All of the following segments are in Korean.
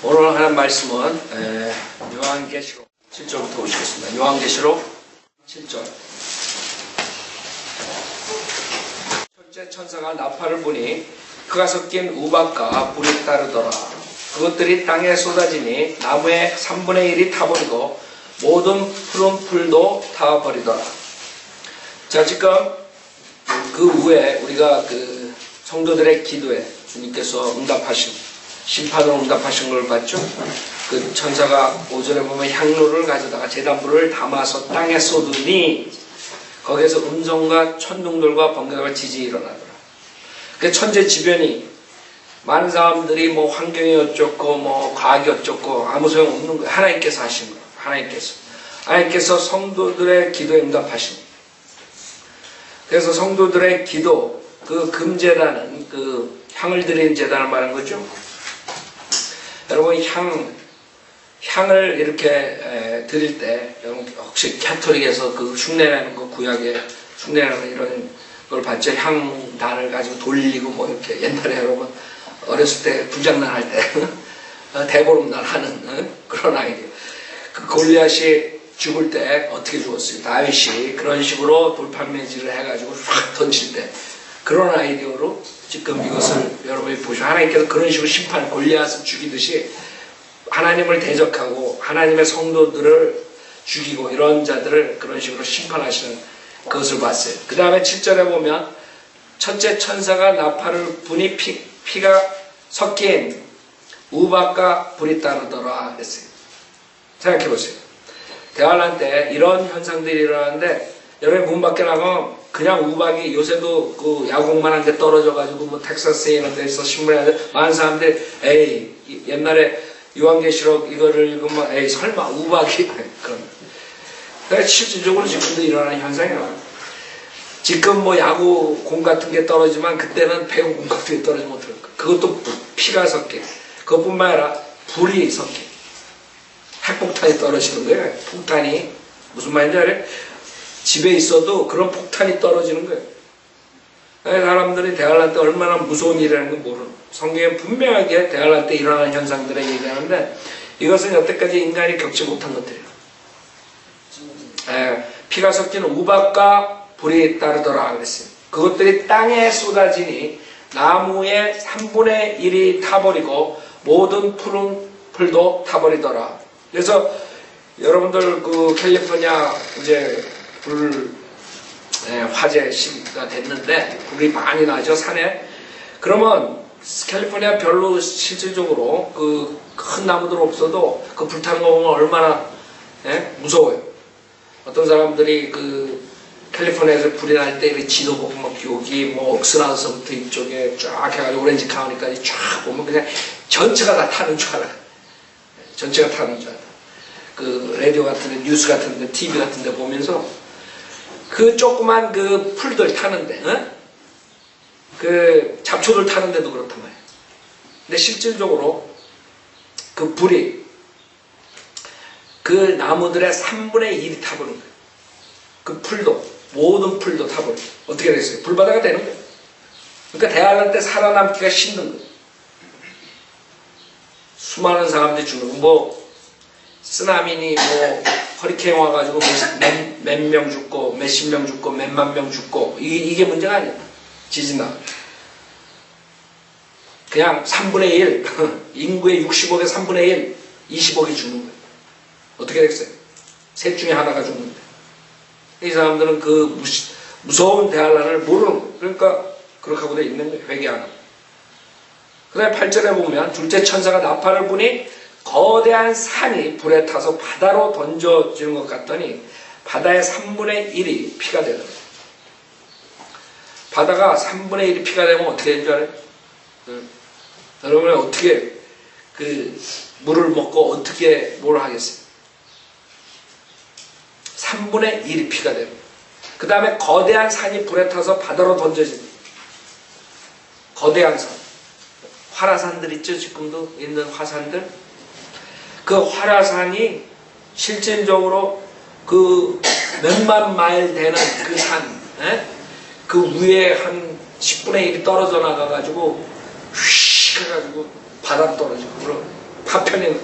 오늘 하는 말씀은 요한계시록 7절부터 보시겠습니다. 요한계시록 7절. 첫째 천사가 나팔을 부니 그가 섞인 우박과 불이 따르더라. 그것들이 땅에 쏟아지니 나무의 3분의 1이 타버리고 모든 푸른 풀도 타버리더라. 자, 지금 그 후에 우리가 그 성도들의 기도에 주님께서 응답하신, 심판으로 응답하신 걸 봤죠? 그 천사가 오전에 보면 향로를 가져다가 제단불을 담아서 땅에 쏟으니 거기에서 음성과 천둥들과 번개가 지진이 일어나더라. 그 천재지변이 많은 사람들이 뭐 환경이 어쩌고 뭐 과학이 어쩌고 아무 소용없는 거예요. 하나님께서 하신 거예요. 하나님께서 성도들의 기도에 응답하신 거예요. 그래서 성도들의 기도, 그 금제단은 그 향을 드리는 제단을 말하는 거죠. 여러분 향을 이렇게 드릴 때 여러분 혹시 캐톨릭에서 그 흉내내는 거 구약에 흉내내는 이런 걸 봤죠? 향단을 가지고 돌리고 뭐 이렇게 옛날에 여러분 어렸을 때 불장난 할 때 대보름날 하는 그런 아이디어. 그 골리앗이 죽을 때 어떻게 죽었어요? 다윗이 그런 식으로 돌판매질을 해가지고 확 던질 때 그런 아이디어로 지금 이것을 여러분이 보시면 하나님께서 그런 식으로 심판 골리앗을 죽이듯이 하나님을 대적하고 하나님의 성도들을 죽이고 이런 자들을 그런 식으로 심판하시는 그것을 봤어요. 그 다음에 7절에 보면 첫째 천사가 나팔을 부니 피가 섞인 우박과 불이 따르더라 했어요. 생각해 보세요. 대환란 때 이런 현상들이 일어나는데 여러분 문 밖에 나가면 그냥 우박이 요새도 그 야곡만한 데 떨어져가지고 뭐 텍사스에 이런 데서 신문에 많은 사람들이 에이 옛날에 요한계시록 이거를 읽으면 에이 설마 우박이 그런. 그러니까 실질적으로 지금도 일어나는 현상이에요. 지금 뭐 야구공 같은 게 떨어지만 그때는 배구공 같은 게 떨어지면 어떨까. 그것도 피가 섞여. 그것뿐만 아니라 불이 섞여. 핵폭탄이 떨어지는 거예요. 폭탄이 무슨 말인지 알아요? 집에 있어도 그런 폭탄이 떨어지는 거예요. 사람들이 대환란 때 얼마나 무서운 일이라는 걸 모르는. 성경에 분명하게 대환란 때 일어나는 현상들을 얘기하는데 이것은 여태까지 인간이 겪지 못한 것들이에요. 피가 섞이는 우박과 불이 따르더라 그랬어요. 그것들이 땅에 쏟아지니 나무의 3분의 1이 타버리고 모든 푸른 풀도 타버리더라. 그래서 여러분들 그 캘리포니아 이제 불 화재 시기가 됐는데 불이 많이 나죠 산에. 그러면 캘리포니아 별로 실질적으로 그 큰 나무들 없어도 그 불타는 거 보면 얼마나 무서워요. 어떤 사람들이 그 캘리포니아에서 불이 날 때 지도 보고 막 여기 뭐 옥스나서부터 이쪽에 쫙 해가지고 오렌지 카운티까지 쫙 보면 그냥 전체가 다 타는 줄 알아요. 전체가 타는 줄 알아요. 그 라디오 같은 데 뉴스 같은 데 TV 같은 데 보면서 그 조그만 그 풀들 타는데 그 잡초들 타는데도 그렇단 말이에요. 근데 실질적으로 그 불이 그 나무들의 3분의 1이 타버린 거예요. 그 풀도 모든 풀도 타버린 거예요. 어떻게 됐어요? 불바다가 되는 거예요. 그러니까 대환란 때 살아남기가 힘든 거예요. 수많은 사람들이 죽는 거예요. 뭐 쓰나미니 뭐 허리케인 와가지고 몇 명 죽고 몇십 명 죽고 몇만 명 죽고 이게 문제가 아니야. 지진 나. 그냥 3분의 1 인구의 60억의 3분의 1 20억이 죽는 거예요. 어떻게 됐어요? 셋 중에 하나가 죽는데 이 사람들은 그 무서운 대환란을 모르는 거예요. 그러니까 그렇게 하고 돼 있는 거예요. 회개 안 하고. 그 다음에 8절에 보면 둘째 천사가 나팔을 부니 거대한 산이 불에 타서 바다로 던져지는 것 같더니 바다의 3분의 1이 피가 되더라고요. 바다가 3분의 1이 피가 되면 어떻게 되는 줄 알아요? 여러분은 어떻게 그 물을 먹고 어떻게 뭘 하겠어요? 3분의 1이 피가 됩니다. 그 다음에 거대한 산이 불에 타서 바다로 던져집니다. 거대한 산. 화라산들 있죠? 지금도 있는 화산들. 그 화라산이 실질적으로 그 몇만 마일 되는 그 산, 그 위에 한 10분의 1이 떨어져 나가가지고 휙 해가지고 바다로 떨어지고 파편이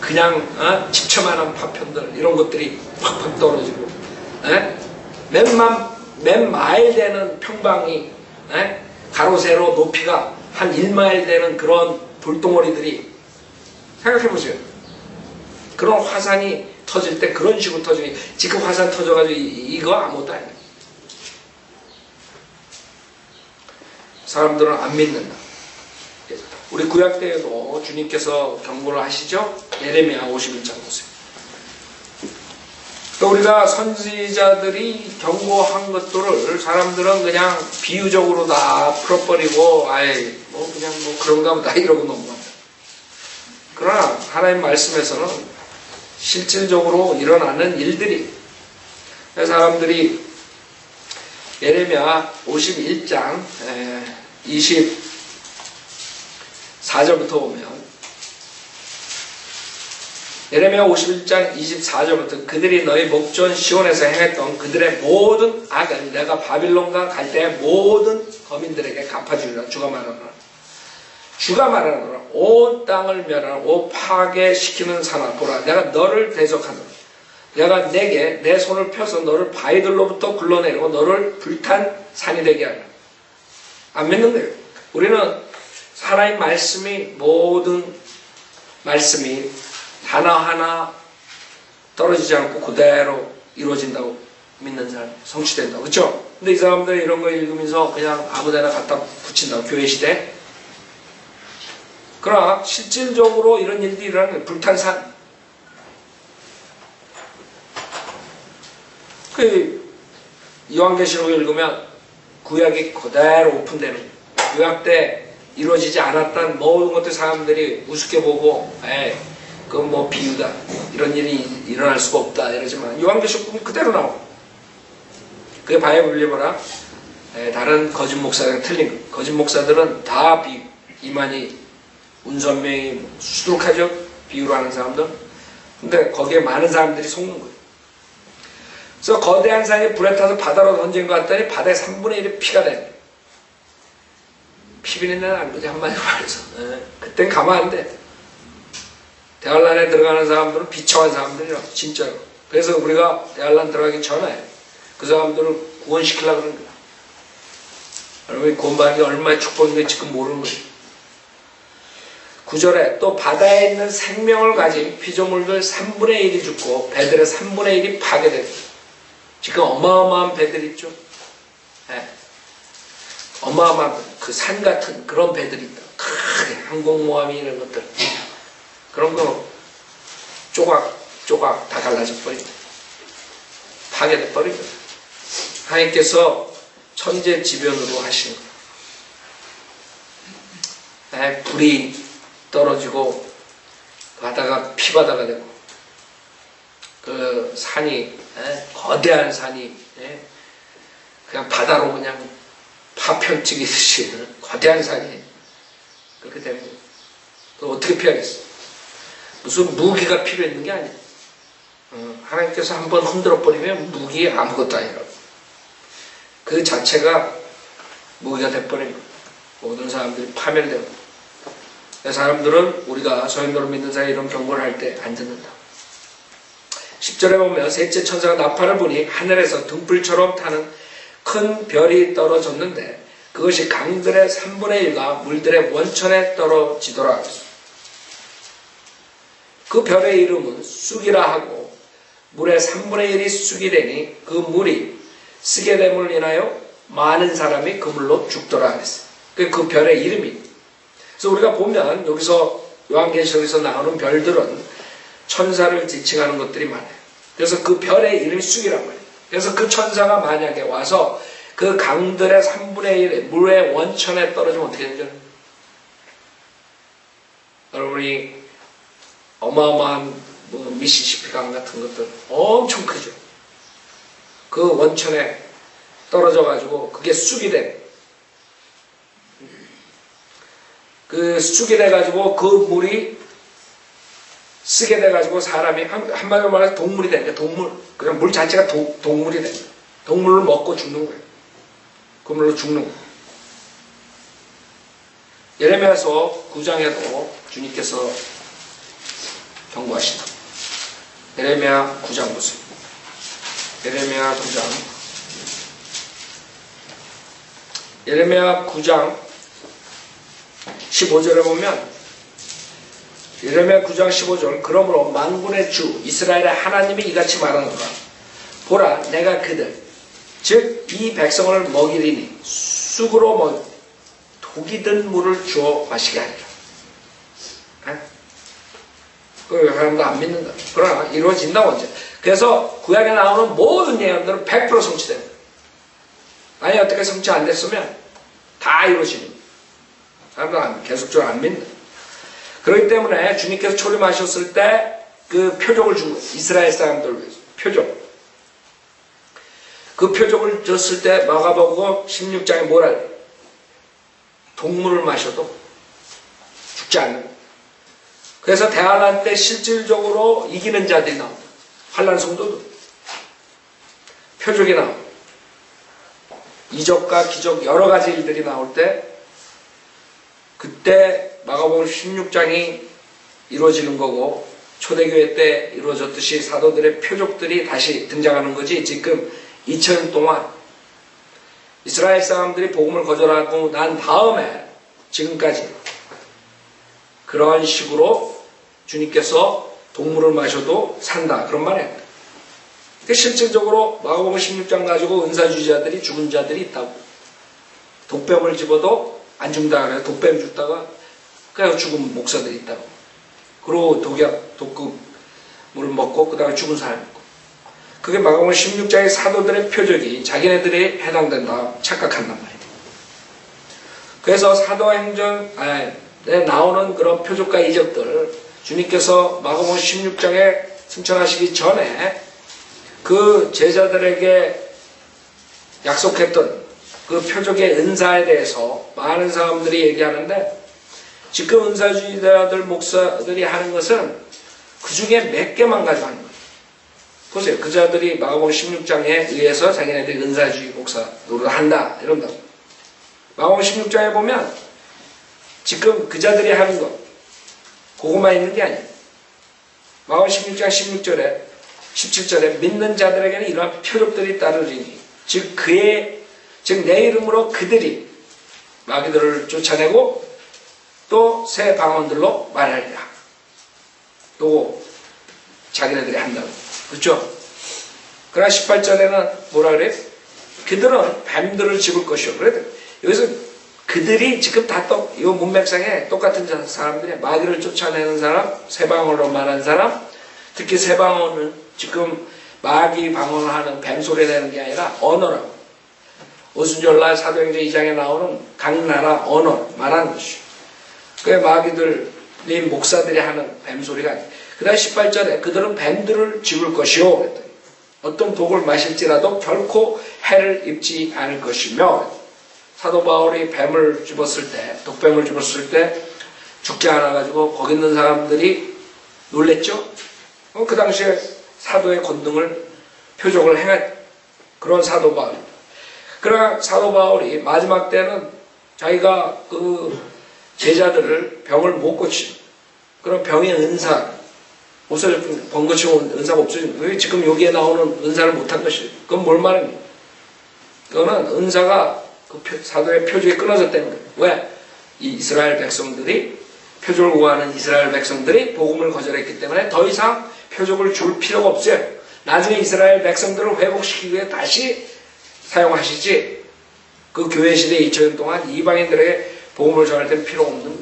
그냥 집채만한 파편들 이런 것들이 팍팍 떨어지고 몇 마일 되는 평방이 가로 세로 높이가 한 1마일 되는 그런 돌덩어리들이 생각해 보세요. 그런 화산이 터질 때 그런 식으로 터지니 지금 화산 터져가지고 이거 아무것도 아니에요. 사람들은 안 믿는다. 우리 구약 때에도 주님께서 경고를 하시죠. 예레미야 51장 보세요. 또 우리가 선지자들이 경고한 것들을 사람들은 그냥 비유적으로 다 풀어버리고 아이 뭐 그냥 뭐 그런가 보다 이러고 넘어간다. 그러나 하나님 말씀에서는 실질적으로 일어나는 일들이 사람들이 예레미야 51장 24절부터 보면 예레미야 51장 24절부터 그들이 너희 목전 시온에서 행했던 그들의 모든 악은 내가 바빌론과 갈대의 모든 거민들에게 갚아주리라. 주가 말하노라. 주가 말하노라. 온 땅을 멸하라. 온 파괴시키는 산아 보라. 내가 너를 대적하노라. 내가 내게 내 손을 펴서 너를 바위들로부터 굴러내리고 너를 불탄 산이 되게 하라. 안 믿는 거예요. 우리는 하나님 말씀이 모든 말씀이 하나하나 떨어지지 않고 그대로 이루어진다고 믿는 사람, 성취된다고. 그렇죠? 근데 이 사람들 이런 거 읽으면서 그냥 아무데나 갖다 붙인다고. 교회 시대. 그러나 실질적으로 이런 일들이 일어나는 불탄산. 그 요한계시록을 읽으면 구약이 그대로 오픈되는 거예요. 구약 때 이루어지지 않았던 모든 것들 사람들이 우습게 보고 그건 뭐 비유다. 이런 일이 일어날 수가 없다. 이러지만 요한계시록 보면 그대로 나와. 그게 바이블이 뭐라? 다른 거짓 목사랑 틀린 거. 거짓 목사들은 다 비유. 이만희, 운선명이 수두룩하죠? 비유로 하는 사람들. 근데 거기에 많은 사람들이 속는 거예요. 그래서 거대한 산이 불에 타서 바다로 던진 것 같더니 바다의 3분의 1이 피가 돼. 피비린내는 안 거지, 한마디로 말해서. 그땐 가만 안 돼. 대환란에 들어가는 사람들은 비청한 사람들이라, 진짜로. 그래서 우리가 대환란 들어가기 전에 그 사람들을 구원시키려고 그러는 거야. 여러분이 구원받는 게 얼마나 축복인지 지금 모르는 거예요. 9절에 또 바다에 있는 생명을 가진 피조물들 3분의 1이 죽고 배들의 3분의 1이 파괴됩니다. 지금 어마어마한 배들 있죠? 어마어마한 그 산 같은 그런 배들이 있다. 크게 항공모함이 이런 것들. 그런 거 조각 다 갈라져 버립니다. 파괴돼 버립니다. 하나님께서 천재지변으로 하시는 거예요. 불이 떨어지고 바다가 피바다가 되고 그 산이 거대한 산이 그냥 바다로 그냥 파편치기듯이 거대한 산이 그렇게 되는 거예요. 또 어떻게 피하겠어? 무슨 무기가 필요 있는 게 아니에요. 하나님께서 한번 흔들어 버리면 무기 아무것도 아니라고. 그 자체가 무기가 돼버린 거예요. 모든 사람들이 파멸되고. 사람들은 우리가 소행도를 믿는 사람이 이런 경고를 할 때 안 듣는다. 10절에 보면 셋째 천사가 나팔을 부니 하늘에서 등불처럼 타는 큰 별이 떨어졌는데 그것이 강들의 3분의 1과 물들의 원천에 떨어지더라. 그 별의 이름은 쑥이라 하고 물의 3분의 1이 쑥이 되니 그 물이 쓰게 됨을 인하여 많은 사람이 그 물로 죽더라 그랬어요. 그 별의 이름이. 그래서 우리가 보면 여기서 요한계시록에서 나오는 별들은 천사를 지칭하는 것들이 많아요. 그래서 그 별의 이름이 쑥이란 말이에요. 그래서 그 천사가 만약에 와서 그 강들의 3분의 1의 물의 원천에 떨어지면 어떻게 되죠? 여러분이 어마어마한 미시시피 강 같은 것들 엄청 크죠. 그 원천에 떨어져가지고 그게 쑥이 돼. 그 쑥이 돼가지고 그 물이 쓰게 돼가지고 사람이 한마디로 말해서 동물이 되는 거예요. 동물. 그냥 물 자체가 동물이 되는 거예요. 동물을 먹고 죽는 거예요. 그 물로 죽는 거예요. 예레미야서 9장에도 주님께서 경고하신다. 예레미야 9장 보세요. 예레미야 9장. 예레미야 9장 15절에 보면 예레미야 9장 15절 그러므로 만군의 주 이스라엘의 하나님이 이같이 말하노라. 보라 내가 그들 즉 이 백성을 먹이리니 쑥으로 먹이 독이 든 물을 주어 마시게 하리라. 그 사람도 안 믿는다. 그러나 이루어진다고 언제. 그래서 구약에 나오는 모든 예언들은 100% 성취됩니다. 만약 어떻게 성취 안 됐으면 다 이루어지는 사람들은 계속적으로 안 믿는다. 그렇기 때문에 주님께서 초림하셨을 때 그 표적을 준 거예요. 이스라엘 사람들을 위해서 표적. 그 표적을 줬을 때 마가복음 16장에 뭐라 그래요? 독물을 마셔도 죽지 않는. 그래서 대환란 때 실질적으로 이기는 자들이 나옵니다. 환란 성도도 표적이 나옵니다. 이적과 기적 여러 가지 일들이 나올 때 그때 마가복음 16장이 이루어지는 거고 초대교회 때 이루어졌듯이 사도들의 표적들이 다시 등장하는 거지. 지금 2000년 동안 이스라엘 사람들이 복음을 거절하고 난 다음에 지금까지 그러한 식으로 주님께서 독물을 마셔도 산다 그런 말이에요. 실질적으로 마가복음 16장 가지고 은사주의자들이 죽은 자들이 있다고. 독뱀을 집어도 안 죽는다 그래요. 독뱀 죽다가 그냥 죽은 목사들이 있다고. 그리고 독극물을 먹고 그 다음에 죽은 사람이 있고. 그게 마가복음 16장의 사도들의 표적이 자기네들이 해당된다 착각한단 말이에요. 그래서 사도행전에 나오는 그런 표적과 이적들 주님께서 마가복음 16장에 승천하시기 전에 그 제자들에게 약속했던 그 표적의 은사에 대해서 많은 사람들이 얘기하는데 지금 은사주의자들 목사들이 하는 것은 그 중에 몇 개만 가지고 하는 거예요. 보세요. 그 자들이 마가복음 16장에 의해서 자기네들이 은사주의 목사 노릇한다 이런다고. 마가복음 16장에 보면 지금 그 자들이 하는 것 그것만 있는 게 아니에요. 마가복음 16장 16절에 17절에 믿는 자들에게는 이러한 표적들이 따르리니 즉 내 이름으로 그들이 마귀들을 쫓아내고 또 새 방언들로 말하리라. 또 자기네들이 한다고. 그렇죠? 그러나 18절에는 뭐라 그래요? 그들은 뱀들을 집을 것이요. 그래도 여기서 그들이 지금 다 이 문맥상에 똑같은 사람들이 마귀를 쫓아내는 사람, 새 방언으로 말하는 사람, 특히 새 방언은 지금 마귀 방언을 하는 뱀소리 내는 게 아니라 언어라고. 오순절날 사도행전 2장에 나오는 각 나라 언어 말하는 것이요. 그게 마귀들이 목사들이 하는 뱀소리가 아니에요. 그 다음 18절에 그들은 뱀들을 집을 것이요. 그랬더니 어떤 독을 마실지라도 결코 해를 입지 않을 것이며 사도 바울이 뱀을 집었을 때 독뱀을 집었을 때 죽지 않아가지고 거기 있는 사람들이 놀랬죠. 그 당시에 사도의 권능을 표적을 행한 그런 사도 바울. 그러나 사도 바울이 마지막 때는 자기가 그 제자들을 병을 못 고치는 그런 병의 은사 옷을 번거치고 은사가 없어지는 거예요. 지금 여기에 나오는 은사를 못한 것이에요. 그건 뭘 말합니까? 그거는 은사가 그 사도의 표적이 끊어졌다는 거예요. 왜? 이 이스라엘 백성들이 표적을 구하는 이스라엘 백성들이 복음을 거절했기 때문에 더 이상 표적을 줄 필요가 없어요. 나중에 이스라엘 백성들을 회복시키기 위해 다시 사용하시지 그 교회 시대 2000년 동안 이방인들에게 복음을 전할 때는 필요 없는 거예요.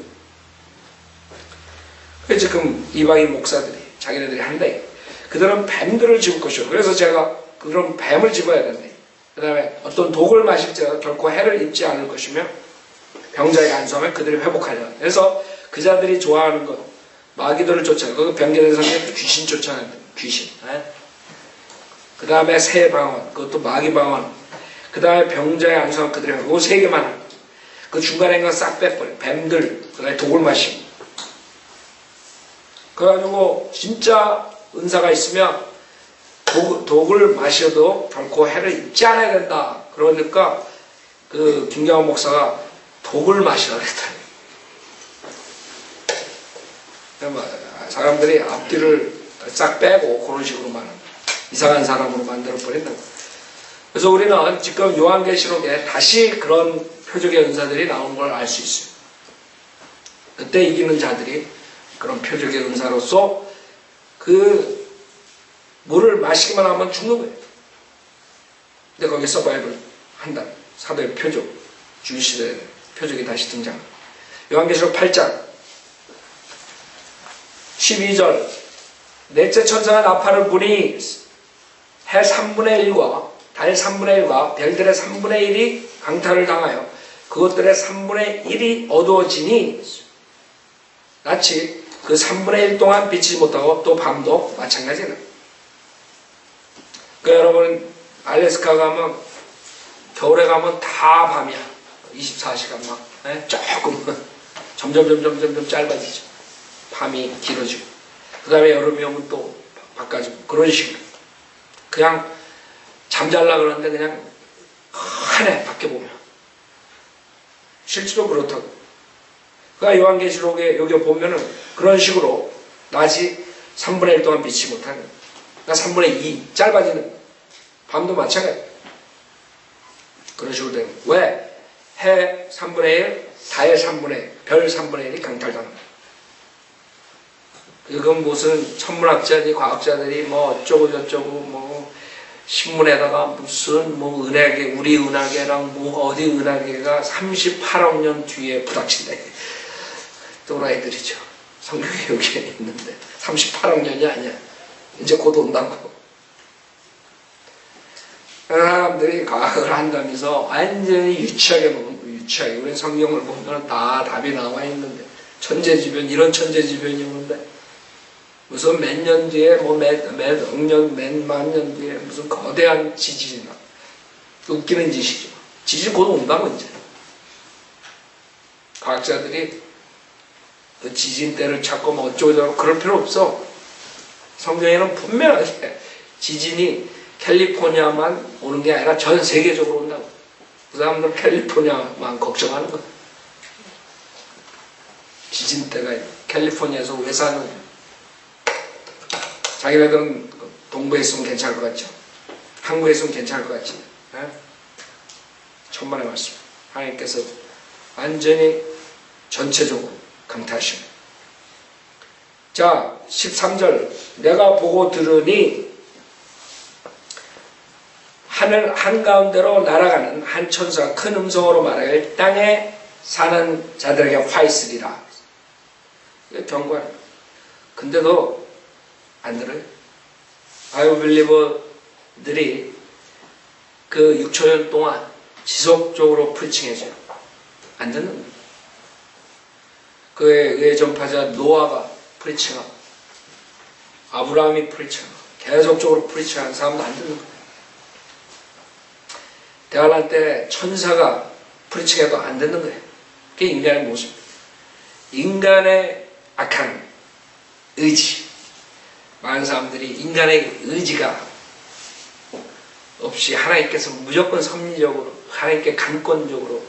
그래서 지금 이방인 목사들이 자기네들이 한다. 그들은 뱀들을 집을 것이요. 그래서 제가 그런 뱀을 집어야 된다. 그 다음에 어떤 독을 마실지라도 결코 해를 입지 않을 것이며 병자에게 안수하면 그들이 회복하려. 그래서 그 자들이 좋아하는 것 마귀들을 쫓아내고 그 병자의 성경에 귀신 쫓아낸다. 귀신. 그 다음에 새 방언 그것도 마귀 방언. 그 다음에 병자의 안수하면 그들이 회복. 그 세 개만 합니다. 그 중간에 있는 거 싹 빼버려. 뱀들 그 다음에 독을 마시고. 그래가지고 진짜 은사가 있으면 독을 마셔도 결코 해를 입지 않아야 된다. 그러니까 그 김경환 목사가 독을 마시라 그랬다. 사람들이 앞뒤를 싹 빼고 그런 식으로만 이상한 사람으로 만들어 버린다. 그래서 우리는 지금 요한계시록에 다시 그런 표적의 은사들이 나오는 걸 알 수 있어요. 그때 이기는 자들이 그런 표적의 은사로서 그 물을 마시기만 하면 죽는 거예요. 근데 거기 서바이벌 한다. 사도의 표적, 주시대 표적이 다시 등장합니다. 요한계시록 8장 12절 넷째 천사가 나팔을 부니 해 3분의 1과 달 3분의 1과 별들의 3분의 1이 강탈을 당하여 그것들의 3분의 1이 어두워지니 낯이 그 3분의 1 동안 비치지 못하고 또 밤도 마찬가지다. 그러니까 여러분 알래스카 가면 겨울에 가면 다 밤이야. 24시간 막 조금 점점 짧아지죠. 밤이 길어지고 그 다음에 여름이 오면 또 바꿔지고 그런 식으로 그냥 잠잘라 그러는데 그냥 하네 밖에 보면 실제로 그렇다고. 그러니까 요한계시록에 여기 보면은 그런 식으로 낮이 3분의 1 동안 비치지 못하는 그러니까 3분의 2 짧아지는 밤도 마찬가지 그런 식으로 되는 왜? 해 3분의 1 달 3분의 1 별 3분의 1이 강탈당합니다. 이건 무슨 천문학자들이 과학자들이 뭐 어쩌고 저쩌고 뭐 신문에다가 무슨 뭐 은하계 우리 은하계랑 뭐 어디 은하계가 38억 년 뒤에 부닥친다. 또라이들이죠. 성경에 여기에 있는데 38억 년이 아니야. 이제 곧 온다고. 사람들이 과학을 한다면서 완전히 유치하게 보면 유치하게 우리 성경을 보면 다 답이 나와 있는데 천재지변 이런 천재지변이 오는데 무슨 몇 년 뒤에 뭐 몇 억 년 몇 만 년 뒤에 무슨 거대한 지진이 나. 웃기는 짓이죠. 지진 곧 온다고 이제. 과학자들이 그 지진 때를 찾고 뭐 어쩌고저쩌고 그럴 필요 없어. 성경에는 분명하게 지진이 캘리포니아만 오는 게 아니라 전 세계적으로 온다고. 그 사람들은 캘리포니아만 걱정하는 거야. 지진 때가 캘리포니아에서 왜 사는 거야. 자기네들은 동부에 있으면 괜찮을 것 같죠? 한국에 있으면 괜찮을 것 같지? 천만의 말씀. 하나님께서 완전히 전체적으로 강타하십니다. 자, 13절. 내가 보고 들으니 하늘 한가운데로 날아가는 한 천사가 큰 음성으로 말하여 땅에 사는 자들에게 화 있으리라. 이거 경고하는 거예요. 근데도 안 들어요. 바이블 빌리버들이 그 6천년 동안 지속적으로 프리칭해줘요. 안 듣는 거예요. 그의 의의 전파자 노아가 프리칭하고 아브라함이 프리칭하고 계속적으로 프리칭하는 사람도 안 듣는 거예요. 대환란 때 천사가 프리칭해도 안 듣는 거예요. 그게 인간의 모습. 인간의 악한 의지. 많은 사람들이 인간의 의지가 없이 하나님께서 무조건 섭리적으로 하나님께 강권적으로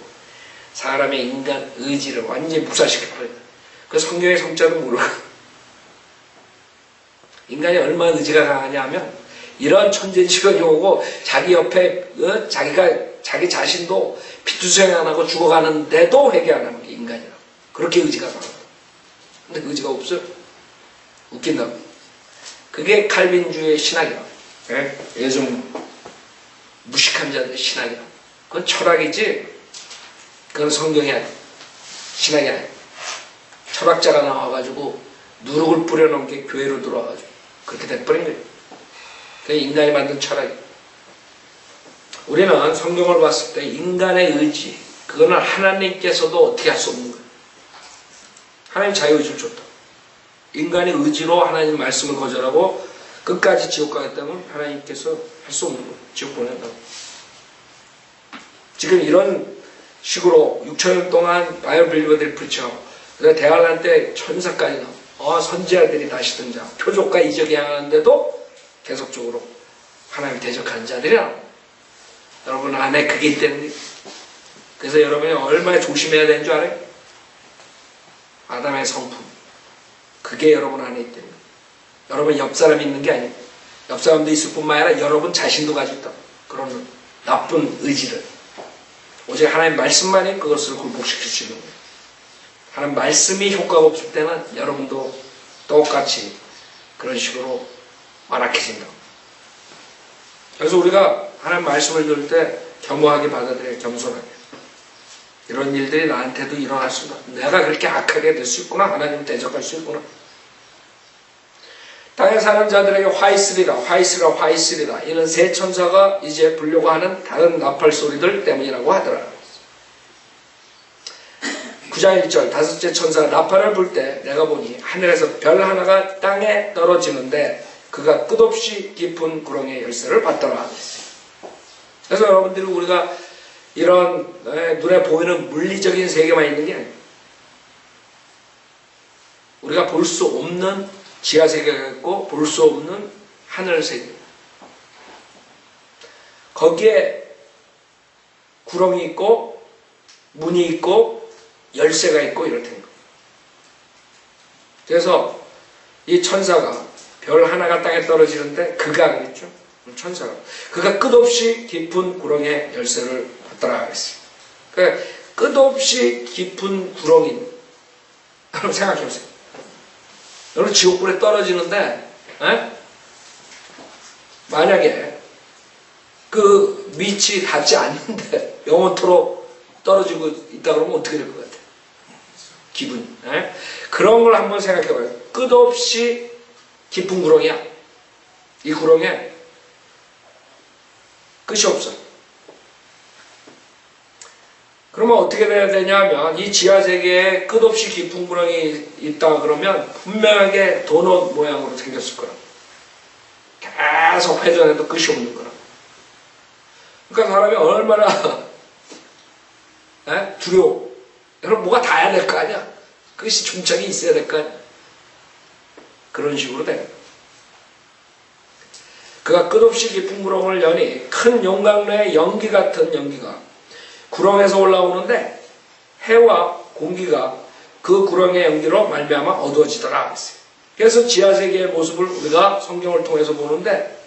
사람의 인간 의지를 완전히 묵살시켜버려요. 그 성경의 성자도 모르고 인간이 얼마나 의지가 강하냐 하면 이런 천재지변이 오고 자기 옆에 자기 자신도 피투성이 안 하고 죽어가는데도 회개 안 하는 게 인간이라고. 그렇게 의지가 강하다. 근데 의지가 없어요. 웃긴다고. 그게 칼빈주의 신학이야. 요즘 무식한 자들의 신학이야. 그건 철학이지. 그건 성경이 아니야. 신학이 아니야. 철학자가 나와가지고 누룩을 뿌려놓은 게 교회로 들어와가지고 그렇게 돼버린 거예요. 그게 인간이 만든 철학이야. 우리는 성경을 봤을 때 인간의 의지, 그거는 하나님께서도 어떻게 할 수 없는 거예요. 하나님 자유의지를 줬다. 인간의 의지로 하나님 말씀을 거절하고 끝까지 지옥 가겠다면 하나님께서 할 수 없는 거예요. 지옥 보낸다고. 지금 이런 식으로 6천년 동안 바이블 빌리버들이 프리칭하고 대환란 때 천사까지 나오고 선지자들이 다시 등장 표적과 이적이 향하는데도 계속적으로 하나님 대적하는 자들이라. 여러분 안에 그게 있다는. 그래서 여러분이 얼마나 조심해야 되는 줄 알아요? 아담의 성품. 그게 여러분 안에 있다는 거예요. 여러분 옆 사람이 있는 게 아니에요. 옆 사람도 있을 뿐만 아니라 여러분 자신도 가지고 있다. 그런 나쁜 의지를. 오직 하나님의 말씀만이 그것을 굴복시킬 수 있는 거예요. 하나님 말씀이 효과가 없을 때는 여러분도 똑같이 그런 식으로 완악해진다. 그래서 우리가 하나님 말씀을 들을 때 겸허하게 받아들여야 겸손하게. 이런 일들이 나한테도 일어날 수 있다. 내가 그렇게 악하게 될 수 있구나. 하나님을 대적할 수 있구나. 땅에 사는 자들에게 화 있으리라, 화 있으리라, 화 있으리라. 이는 새 천사가 이제 불려고 하는 다른 나팔 소리들 때문이라고 하더라. 9장 1절 다섯째 천사가 나팔을 불 때 내가 보니 하늘에서 별 하나가 땅에 떨어지는데 그가 끝없이 깊은 구렁의 열쇠를 받더라. 그래서 여러분들이 우리가 이런 눈에 보이는 물리적인 세계만 있는 게 아니에요. 우리가 볼 수 없는 지하 세계가 있고 볼 수 없는 하늘 세계. 거기에 구렁이 있고 문이 있고 열쇠가 있고 이럴 텐데. 그래서 이 천사가 별 하나가 땅에 떨어지는데 그가 그랬죠. 천사가 그가 끝없이 깊은 구렁의 열쇠를 받더라 그랬어요. 그러니까 끝없이 깊은 구렁인. 여러분 생각해 보세요. 여러분 지옥불에 떨어지는데 만약에 그 밑이 닿지 않는데 영원토록 떨어지고 있다 그러면 어떻게 될 것 같아요? 기분이. 그런 걸 한번 생각해 봐요. 끝없이 깊은 구렁이야. 이 구렁에 끝이 없어. 그러면 어떻게 돼야 되냐면 이 지하세계에 끝없이 깊은 구렁이 있다 그러면 분명하게 도넛 모양으로 생겼을 거라. 계속 회전해도 끝이 없는 거라. 그러니까 사람이 얼마나 두려워. 여러분 뭐가 닿아야 될 거 아니야. 끝이 중창이 있어야 될 거 아니야. 그런 식으로 돼. 그가 끝없이 깊은 구렁을 여니 큰 용광로의 연기 같은 연기가 구렁에서 올라오는데 해와 공기가 그 구렁의 연기로 말미암아 어두워지더라 했어요. 그래서 지하세계의 모습을 우리가 성경을 통해서 보는데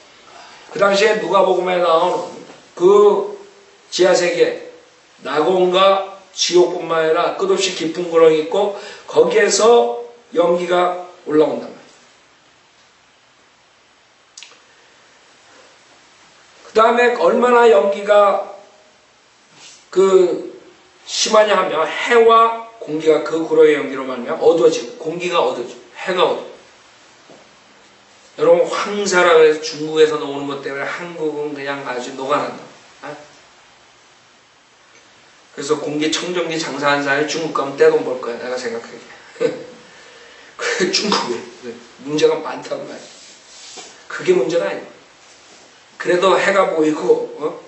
그 당시에 누가복음에 나오는 그 지하세계 낙원과 지옥뿐만 아니라 끝없이 깊은 구렁이 있고 거기에서 연기가 올라온단 말이에요. 그 다음에 얼마나 연기가 심하냐 하면 해와 공기가 그 구렁의 연기로 말미암아 어두워지고 공기가 어두워지고 해가 어두워. 여러분 황사라 그래서 중국에서 나오는 것 때문에 한국은 그냥 아주 녹아난다. 그래서 공기청정기 장사하는 사람이 중국 가면 떼돈 벌 거야. 내가 생각하기에. 그래 중국에 문제가 많단 말이야. 그게 문제가 아니야. 그래도 해가 보이고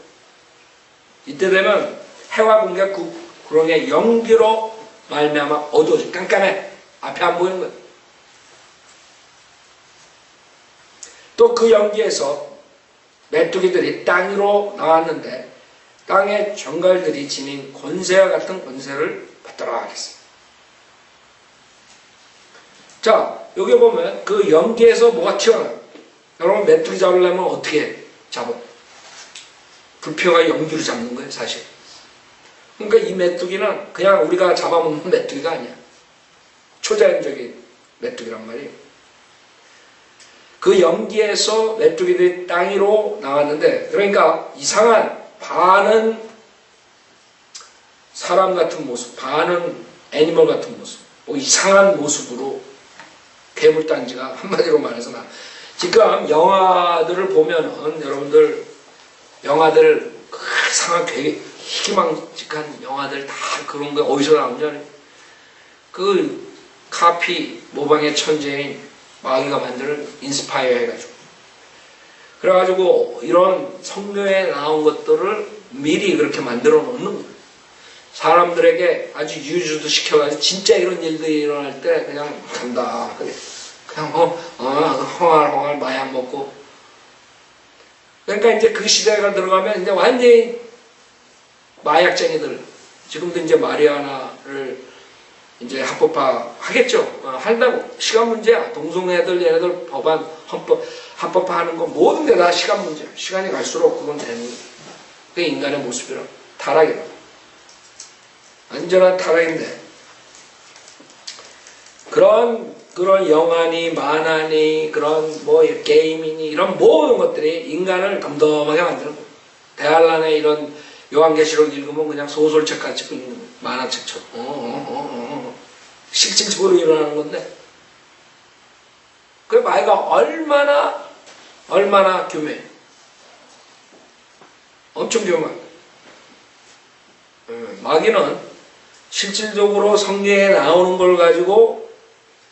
이때 되면 해와 공기가 구렁의 연기로 말미암아 어두워져. 깜깜해. 앞에 안 보이는 거야. 또 그 연기에서 메뚜기들이 땅 위로 나왔는데 땅의 정갈들이 지닌 권세와 같은 권세를 받더라 하겠어요. 자, 여기 보면 그 연기에서 뭐가 튀어나와요. 여러분 메뚜기 잡으려면 어떻게 잡아? 불평하게 연기로 잡는 거예요, 사실. 그러니까 이 메뚜기는 그냥 우리가 잡아먹는 메뚜기가 아니야. 초자연적인 메뚜기란 말이에요. 그 연기에서 메뚜기들이 땅 위로 나왔는데, 그러니까 이상한 반은 사람 같은 모습, 반은 애니멀 같은 모습, 뭐 이상한 모습으로 괴물단지가 한마디로 말해서 지금 영화들을 보면은 여러분들 영화들 이상한 희망직한 영화들 다 그런 거 어디서 나오냐? 그 카피 모방의 천재인 마귀가 만드는 인스파이어 해가지고 그래가지고 이런 성경에 나온 것들을 미리 그렇게 만들어 놓는 거예요. 사람들에게 아주 유주도 시켜가지고 진짜 이런 일들이 일어날 때 그냥 간다. 그냥 헝알헝알 마약 먹고. 그러니까 이제 그 시대가 들어가면 이제 완전히 마약쟁이들, 지금도 이제 마리아나를 이제 합법화 하겠죠. 한다고. 시간 문제야. 동성애들 얘네들 법안 합법화 하는 거 모든 게 다 시간 문제야. 시간이 갈수록 그건 되는 거야. 그게 인간의 모습이라. 타락이라. 완전한 타락인데. 그런 영화니 만화니 그런 뭐 게임이니 이런 모든 것들이 인간을 덤덤하게 만드는 거예요. 대한란의 이런 요한계시록 읽으면 그냥 소설책 같이 읽는 거예요. 만화책처럼. 실질적으로 일어나는 건데. 그 마귀가 얼마나 교묘해. 엄청 교묘해. 마귀는 실질적으로 성경에 나오는 걸 가지고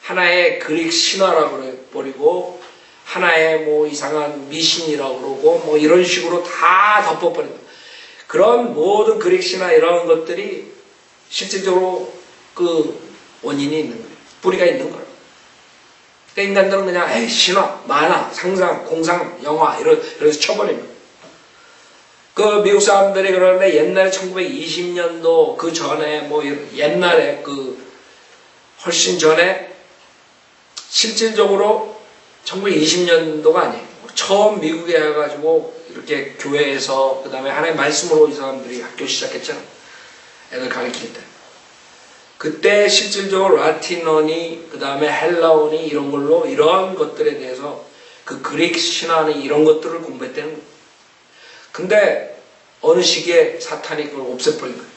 하나의 그릭 신화라고 버리고 하나의 뭐 이상한 미신이라고 그러고 뭐 이런 식으로 다 덮어버린다. 그런 모든 그릭 신화 이런 것들이 실질적으로 그 원인이 있는 거예요. 뿌리가 있는 거예요. 그러니까 인간들은 그냥 신화, 만화, 상상, 공상, 영화 이래서 쳐버립니다. 그 미국 사람들이 그러는데 옛날에 1920년도 그 전에 뭐 옛날에 그 훨씬 전에 실질적으로 1920년도가 아니에요. 처음 미국에 와가지고 이렇게 교회에서 그 다음에 하나의 말씀으로 이 사람들이 학교 시작했잖아요. 애들 가르칠 때. 그때 실질적으로 라틴어니 그 다음에 헬라어니 이런 걸로 이런 것들에 대해서 그 그릭 신화니 이런 것들을 공부했다는 거예요. 근데 어느 시기에 사탄이 그걸 없애버린 거예요.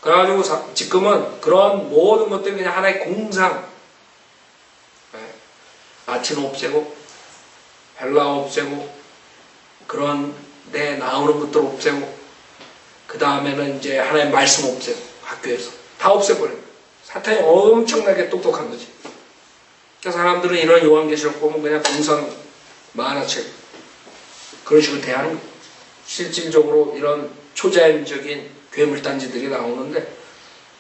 그래가지고 지금은 그런 모든 것들이 그냥 하나의 공상. 라틴어 없애고 헬라어 없애고 그런 데 나오는 것들 없애고 그 다음에는 이제 하나의 말씀 없애고 학교에서 다 없애버려요. 사탄이 엄청나게 똑똑한 거지. 그래서 사람들은 이런 요한계시록 보면 그냥 공상 만화책 그런 식으로 대하는 거예요. 실질적으로 이런 초자연적인 괴물단지들이 나오는데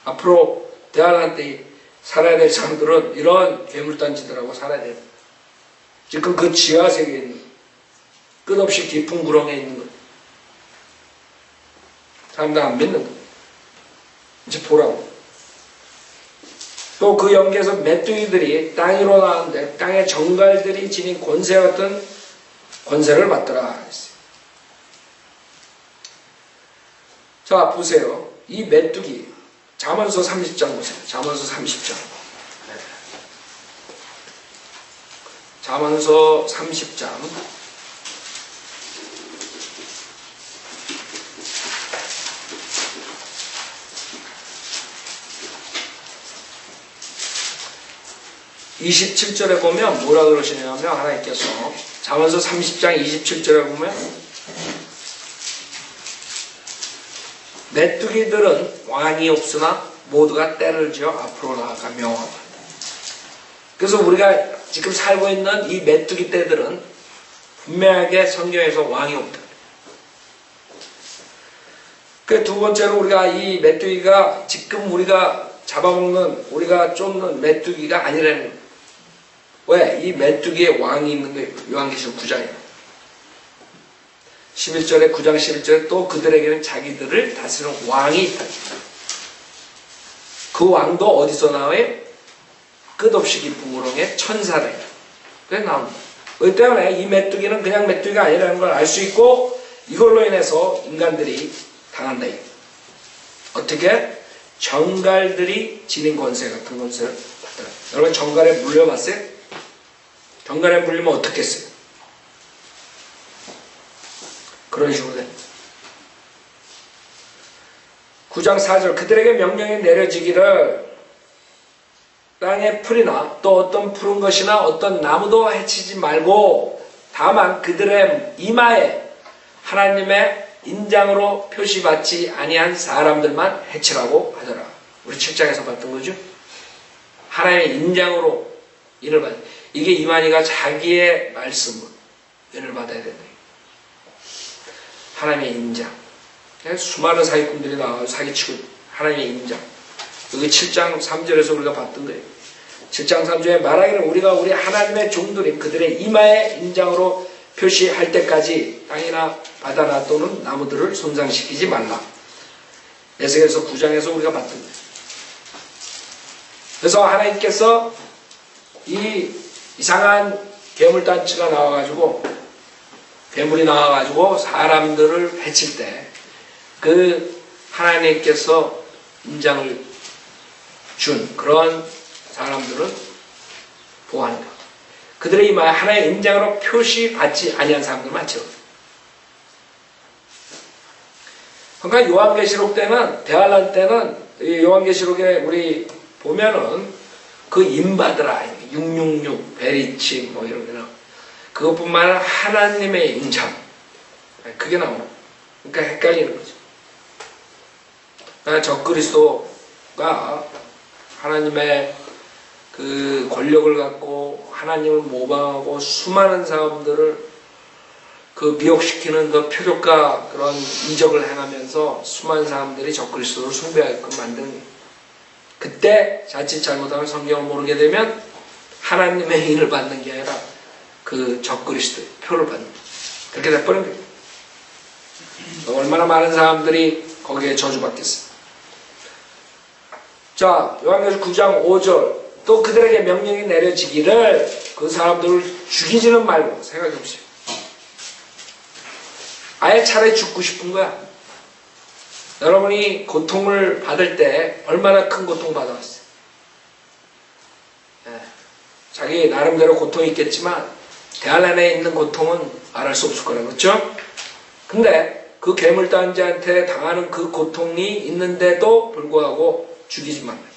앞으로 대안할 때 살아야 될 사람들은 이런 괴물단지들하고 살아야 돼요. 지금 그 지하세계에 있는 끝없이 깊은 구렁에 있는 것. 사람들 안 믿는 거. 이제 보라고. 또 그 연계에서 메뚜기들이 땅 위로 나왔는데 땅의 정갈들이 지닌 권세 같은 권세를 받더라. 자, 보세요. 이 메뚜기. 잠언서 30장 보세요. 잠언서 30장. 잠언서 30장. (27절에) 보면 뭐라 그러시냐면 하나님께서 잠언서 30장 27절에 보면 메뚜기들은 왕이 없으나 모두가 때를 지어 앞으로 나아가 명하다. 그래서 우리가 지금 살고 있는 이 메뚜기 떼들은 분명하게 성경에서 왕이 없다. 그 두 번째로 우리가 이 메뚜기가 지금 우리가 잡아먹는 우리가 쫓는 메뚜기가 아니라는 거예요. 왜? 이 메뚜기에 왕이 있는 거예요. 요한계시록 9장에 11절에 9장 11절에 또 그들에게는 자기들을 다스리는 왕이 있다. 그 왕도 어디서 나와요? 끝없이 깊은 구렁에 천사래. 그래 나옵니다. 그렇기 때문에 이 메뚜기는 그냥 메뚜기가 아니라는 걸 알 수 있고 이걸로 인해서 인간들이 당한다. 어떻게? 정갈들이 지닌 권세 같은 권세를 받더라. 여러분 정갈에 물려봤어요? 정갈에 물리면 어떻게 했어요? 그런 식으로 돼. 9장 4절 그들에게 명령이 내려지기를 땅의 풀이나 또 어떤 푸른 것이나 어떤 나무도 해치지 말고 다만 그들의 이마에 하나님의 인장으로 표시받지 아니한 사람들만 해치라고 하더라. 우리 7장에서 봤던 거죠. 하나님의 인장으로 인을 받아. 이게 이만희가 자기의 말씀으로 인을 받아야 된다. 하나님의 인장. 수많은 사기꾼들이 나와서 사기치고 하나님의 인장. 여기 7장 3절에서 우리가 봤던 거예요. 7장 3절에 말하기를 우리가 우리 하나님의 종들인 그들의 이마에 인장으로 표시할 때까지 땅이나 바다나 또는 나무들을 손상시키지 말라. 에스겔서 9장에서 우리가 봤던 거예요. 그래서 하나님께서 이 이상한 괴물단체가 나와가지고, 괴물이 나와가지고 사람들을 해칠 때, 그 하나님께서 인장을 준 그런 사람들은 보호하는 것. 그들의 이마에 하나의 인장으로 표시받지 아니한 사람들 많죠. 그러니까 요한계시록 때는, 대환란 때는, 이 요한계시록에 우리 보면은 그 인바드라, 666, 베리치, 뭐 이런 거는 그것뿐만 아니라 하나님의 인장. 그게 나오는 거예요. 그러니까 헷갈리는 거죠. 그러니까 적그리스도가 하나님의 그 권력을 갖고 하나님을 모방하고 수많은 사람들을 그 미혹시키는 그 표적과 그런 이적을 행하면서 수많은 사람들이 적그리스도를 숭배하게끔 만드는 거예요. 그때 자칫 잘못하면 성경을 모르게 되면 하나님의 인을 받는 게 아니라 그 적그리스도의 표를 받는 거예요. 그렇게 돼버린 거예요. 얼마나 많은 사람들이 거기에 저주받겠어요. 자, 요한계시록 9장 5절. 또 그들에게 명령이 내려지기를 그 사람들을 죽이지는 말고, 생각해 보세요. 아예 차라리 죽고 싶은 거야. 여러분이 고통을 받을 때 얼마나 큰 고통 받아왔어요. 자기 나름대로 고통이 있겠지만 대환란에 있는 고통은 말할 수 없을 거라고, 그렇죠? 근데 그 괴물단지한테 당하는 그 고통이 있는데도 불구하고 죽이지만 말이야.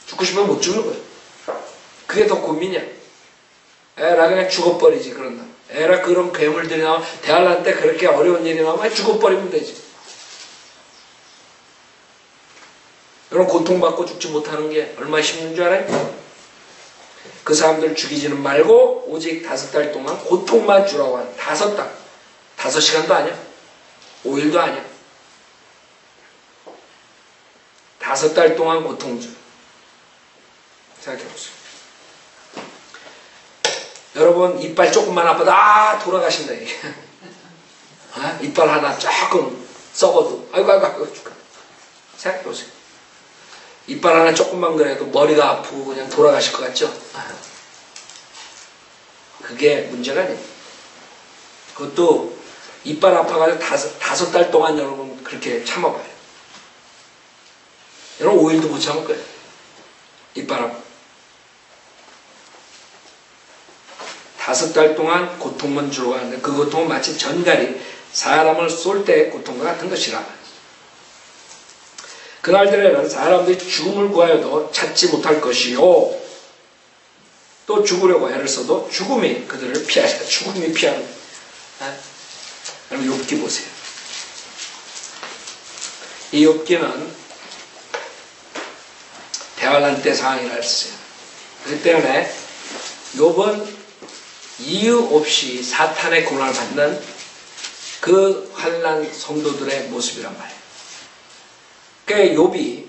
죽고 싶으면 못 죽는 거예요. 그게 더 고민이야. 에라 그냥 죽어버리지 그런다. 에라 그런 괴물들이 나와 대환란 때 그렇게 어려운 일이 나오면 죽어버리면 되지. 이런 고통받고 죽지 못하는 게 얼마나 힘든 줄 알아요? 그 사람들 죽이지는 말고 오직 5달 동안 고통만 주라고 하는 5달. 5시간도 아니야. 5일도 아니야. 5달 동안 고통 주. 생각해보세요. 여러분 이빨 조금만 아파도 돌아가신다 이게. 이빨 하나 조금 썩어도 아이고 죽어. 생각해보세요. 이빨 하나 조금만 그래도 머리가 아프고 그냥 돌아가실 것 같죠? 그게 문제가 아니에요. 그것도 이빨 아파가지고 5달 동안 여러분 그렇게 참아봐요. 여러분 5일도 못 참을 거예요. 이빨 아파. 5달 동안 고통만 주러 가는데 그 고통은 마치 전갈이 사람을 쏠 때의 고통과 같은 것이라. 그날들에는 사람들이 죽음을 구하여도 찾지 못할 것이요. 또 죽으려고 애를 써도 죽음이 그들을 피하시다. 죽음이 피하는 거예요. 여러분 욥기 보세요. 이 욥기는 대환란 때 상황이라 했어요. 그렇기 때문에 욥은 이유 없이 사탄의 고난을 받는 그 환난 성도들의 모습이란 말이에요. 그러니까 욥이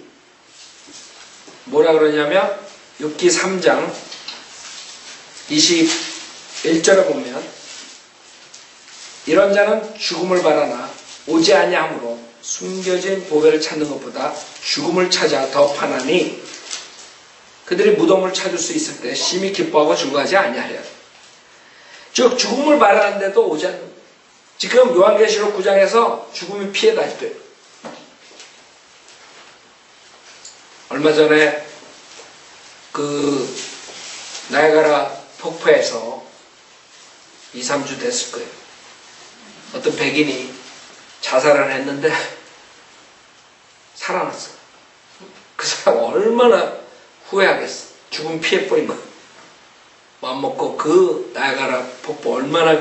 뭐라 그러냐면 욥기 3장 21절에 보면 이런 자는 죽음을 바라나 오지 아니하므로 숨겨진 보배를 찾는 것보다 죽음을 찾아 더 파나니 그들이 무덤을 찾을 수 있을 때 심히 기뻐하고 즐거워하지 아니하여. 즉 죽음을 바라는데도 오지 않는 거예요. 지금 요한계시록 9장에서 죽음이 피해 다녔대요. 얼마 전에 그 나이아가라 폭포에서 2, 3주 됐을 거예요. 어떤 백인이 자살을 했는데 살아났어요. 그 사람 얼마나 후회하겠어. 죽음 피해버린 거. 맘먹고 그 나이아가라 폭포 얼마나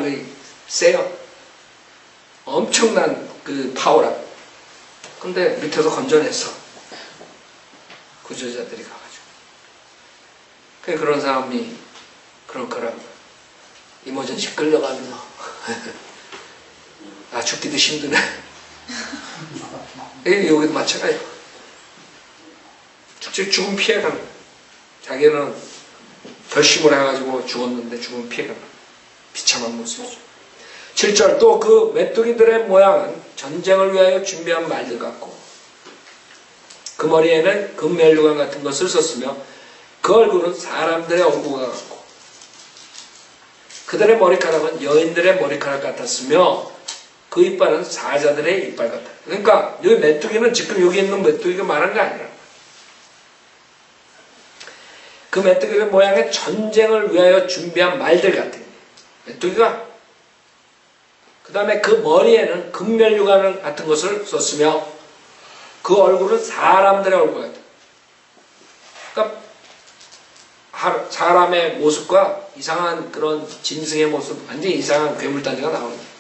세요. 엄청난 그 파워라. 근데 밑에서 건져냈어. 구조자들이 가가지고. 그런 사람이 그럴 거라고. 이모저씨 끌려가면서 죽기도 힘드네. 여기도 마찬가지야. 죽음 피해가는 거야. 자기는 결심을 해가지고 죽었는데 죽음 피해가는 거야. 비참한 모습이죠. 7절 또 그 메뚜기들의 모양은 전쟁을 위하여 준비한 말들 같고 그 머리에는 금면류관 같은 것을 썼으며 그 얼굴은 사람들의 얼굴과 같고 그들의 머리카락은 여인들의 머리카락 같았으며 그 이빨은 사자들의 이빨 같다. 그러니까 여기 메뚜기는 지금 여기 있는 메뚜기가 말한 게 아니라 그 메뚜기의 모양의 전쟁을 위하여 준비한 말들 같아요. 메뚜기가 그 다음에 그 머리에는 금면류관 같은 것을 썼으며 그 얼굴은 사람들의 얼굴 같아요. 그러니까 사람의 모습과 이상한 그런 짐승의 모습, 완전히 이상한 괴물단지가 나오는 거예요.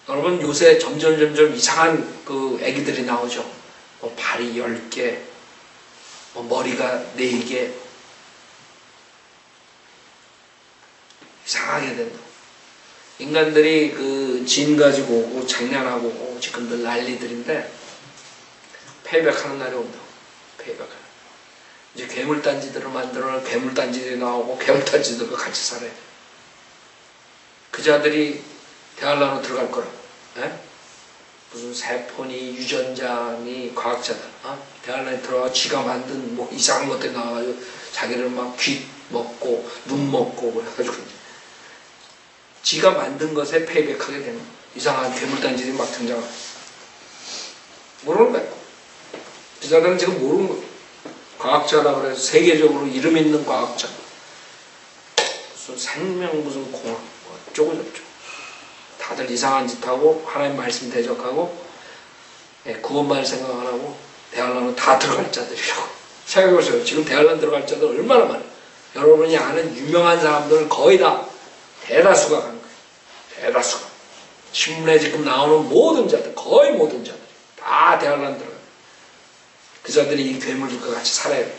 여러분 요새 점점 이상한 그 애기들이 나오죠. 뭐 발이 10개, 뭐 머리가 4개, 이상하게 된다. 인간들이 그 진 가지고 오고 장난하고 오고 지금들 난리들인데 페이백하는 날이 온다고. 페이백하는. 이제 괴물단지들을 만들어 괴물단지들이 나오고 괴물단지들과 같이 살아야 돼. 그 자들이 대한란으로 들어갈 거라고. 에? 무슨 세포니 유전자니 과학자들 대한란에 들어가 지가 만든 뭐 이상한 것들이 나와가지고 자기를 막 귀 먹고 눈 먹고 그래가지고 지가 만든 것에 페이백하게 되는 이상한 괴물단지들이 막 등장하고 모르는 거야. 그 자들은 지금 모르는 거야. 과학자라 그래서 세계적으로 이름 있는 과학자 무슨 생명 무슨 공학 뭐 어쩌고저쩌고 다들 이상한 짓하고 하나님 말씀 대적하고 구원만을 생각 안 하고 대한란은 다 들어갈 자들이라고 생각해보세요. 지금 대한란 들어갈 자들 얼마나 많아요. 여러분이 아는 유명한 사람들 거의 다 대다수가 간 거예요. 대다수가 신문에 지금 나오는 모든 자들 거의 모든 자들이 다 대한란 들어가요. 그 자들이 이 괴물들과 같이 살아야 돼요.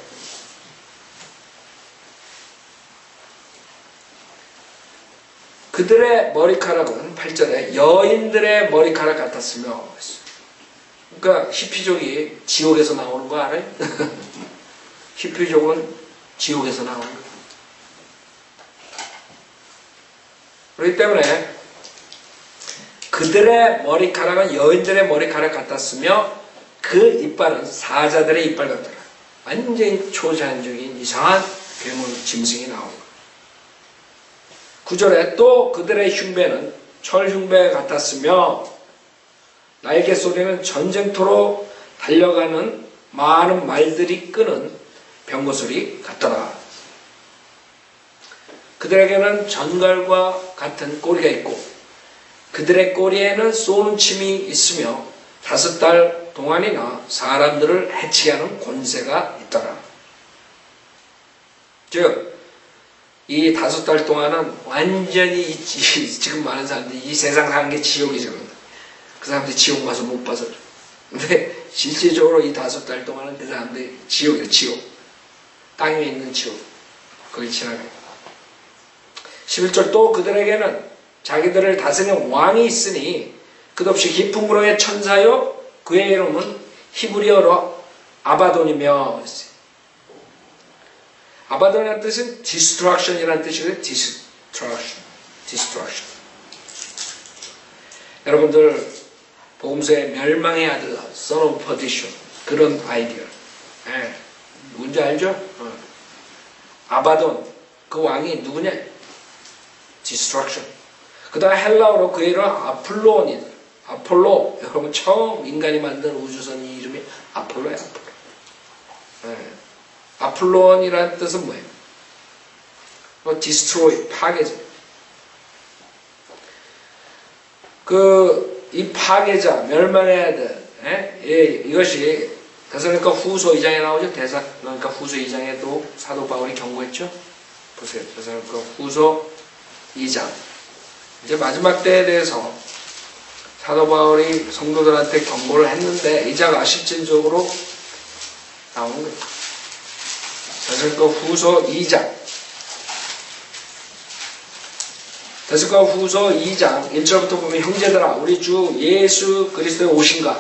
그들의 머리카락은 8절에 여인들의 머리카락 같았으며 그러니까 히피족이 지옥에서 나오는 거 알아요? 히피족은 지옥에서 나오는 거예요. 그렇기 때문에 그들의 머리카락은 여인들의 머리카락 같았으며 그 이빨은 사자들의 이빨 같더라. 완전히 초자연적인 이상한 괴물 짐승이 나오는 거예요. 9절에 또 그들의 흉배는 철 흉배 같았으며 날개 소리는 전쟁터로 달려가는 많은 말들이 끄는 병거 소리 같더라. 그들에게는 전갈과 같은 꼬리가 있고 그들의 꼬리에는 쏘는 침이 있으며 5달 동안이나 사람들을 해치게 하는 권세가 있더라. 즉 이 5달 동안은 완전히 지금 많은 사람들이 이 세상 사는 게 지옥이죠. 그 사람들이 지옥 가서 못 봐서. 근데 실질적으로 이 5달 동안은 그 사람들이 지옥이에요. 지옥. 땅 위에 있는 지옥. 거기 지나가요. 11절 또 그들에게는 자기들을 다스리는 왕이 있으니 끝없이 깊은 구렁의 천사요 그의 이름은 히브리어로 아바돈이며 아바돈이라는 뜻은 destruction이라는 뜻이고요. destruction. 여러분들 복음서에 멸망의 아들 son of perdition 그런 아이디어 누군지 알죠? 아바돈 그 왕이 누구냐? destruction. 그 다음에 헬라어로 그 이름은 아폴로온이다. 아폴로 여러분 처음 인간이 만든 우주선 이 이름이 아폴로야. 아폴로. 아폴론이라는 뜻은 뭐예요? destroy, 파괴자. 이 파괴자, 멸망해야 돼. 이것이 데살로니가 후서 2장에 나오죠? 데살로니가 후서 2장에도 사도 바울이 경고했죠? 보세요. 데살로니가 후서 2장. 이제 마지막 때에 대해서 사도 바울이 성도들한테 경고를 했는데 이자가 실질적으로 나오는 거예요. 데살로니가 후서 2장. 데살로니가 후서 2장 1절부터 보면 형제들아 우리 주 예수 그리스도의 오신가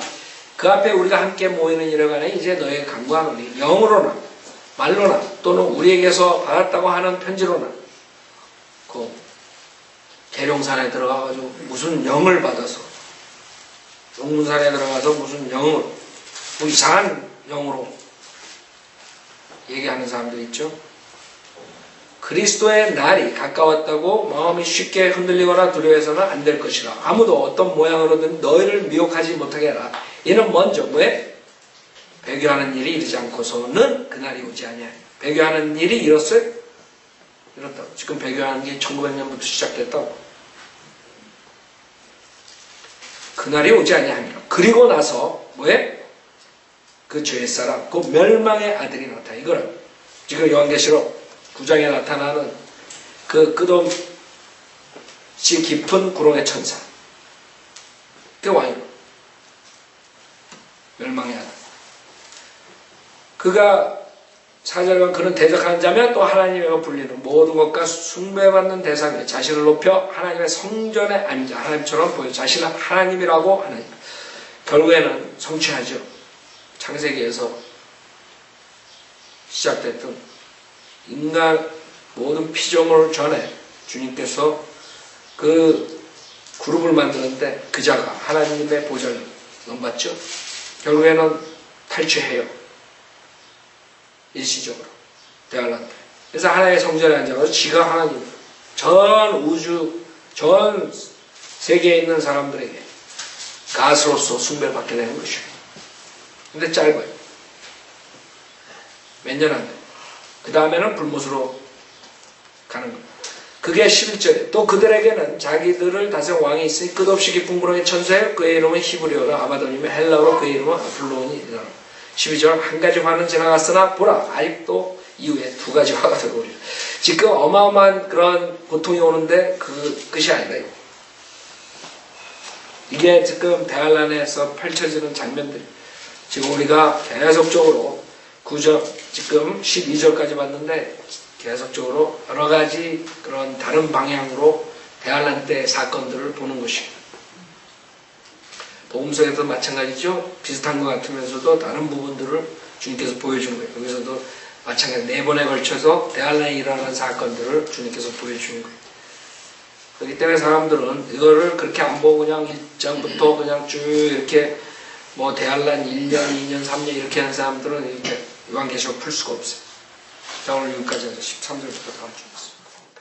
그 앞에 우리가 함께 모이는 일간에 이제 너희에게 간구하노니 영으로나 말로나 또는 우리에게서 받았다고 하는 편지로나 그 계룡산에 들어가가지고 무슨 영을 받아서 용문산에 들어가서 무슨 영을 뭐 이상한 영어로 얘기하는 사람들 있죠. 그리스도의 날이 가까웠다고 마음이 쉽게 흔들리거나 두려워해서는 안 될 것이라. 아무도 어떤 모양으로든 너희를 미혹하지 못하게 하라. 이는 먼저 왜? 배교하는 일이 이르지 않고서는 그날이 오지 아니하니. 배교하는 일이 이뤘어요? 이렇다고. 지금 배교하는 게 1900년부터 시작됐다고. 그날이 오지 아니하니라. 그리고 나서 왜? 그 죄의 사람, 그 멸망의 아들이 나타나. 이거는 지금 요한계시록 9장에 나타나는 그 끝없이 깊은 구렁의 천사. 그 왕이로. 멸망의 아들. 그가 사절간 그는 대적하는 자면 또 하나님에게 불리는 모든 것과 숭배받는 대상에 자신을 높여 하나님의 성전에 앉아 하나님처럼 보여 자신은 하나님이라고 하나님. 결국에는 성취하죠. 창세기에서 시작됐던 인간 모든 피조물 전에 주님께서 그 그룹을 만드는데 그 자가 하나님의 보좌를 넘봤죠. 결국에는 탈취해요. 일시적으로 대할란 때. 그래서 하나님의 성전에 앉아서 지가 하나님, 전 우주, 전 세계에 있는 사람들에게 가스로서 숭배를 받게 되는 것이에요. 근데 짧아요. 몇 년 안 돼요. 그 다음에는 불못으로 가는 겁니다. 그게 11절에 또 그들에게는 자기들을 다스린 왕이 있으니 끝없이 깊은 구렁의 천사요 그의 이름은 히브리어로 아바도니며 헬라어로 그의 이름은 아폴로니이다. 12절 한 가지 화는 지나갔으나 보라 아직도 이후에 두 가지 화가 들어오리라. 지금 어마어마한 그런 고통이 오는데 그것이 아니라 이게 지금 대환란에서 펼쳐지는 장면들. 지금 우리가 계속적으로 지금 12절까지 봤는데 계속적으로 여러 가지 그런 다른 방향으로 대환란 때 사건들을 보는 것입니다. 복음서에도 마찬가지죠. 비슷한 것 같으면서도 다른 부분들을 주님께서 보여준 거예요. 여기서도 마찬가지 4번에 걸쳐서 대환란에 일어나는 사건들을 주님께서 보여주는 거예요. 그렇기 때문에 사람들은 이거를 그렇게 안 보고 그냥 1장부터 그냥 쭉 이렇게 뭐 대환란 1년, 2년, 3년 이렇게 하는 사람들은 이렇게 요한계시록 풀 수가 없어요. 자, 오늘 여기까지 해서 13절부터 다음 주에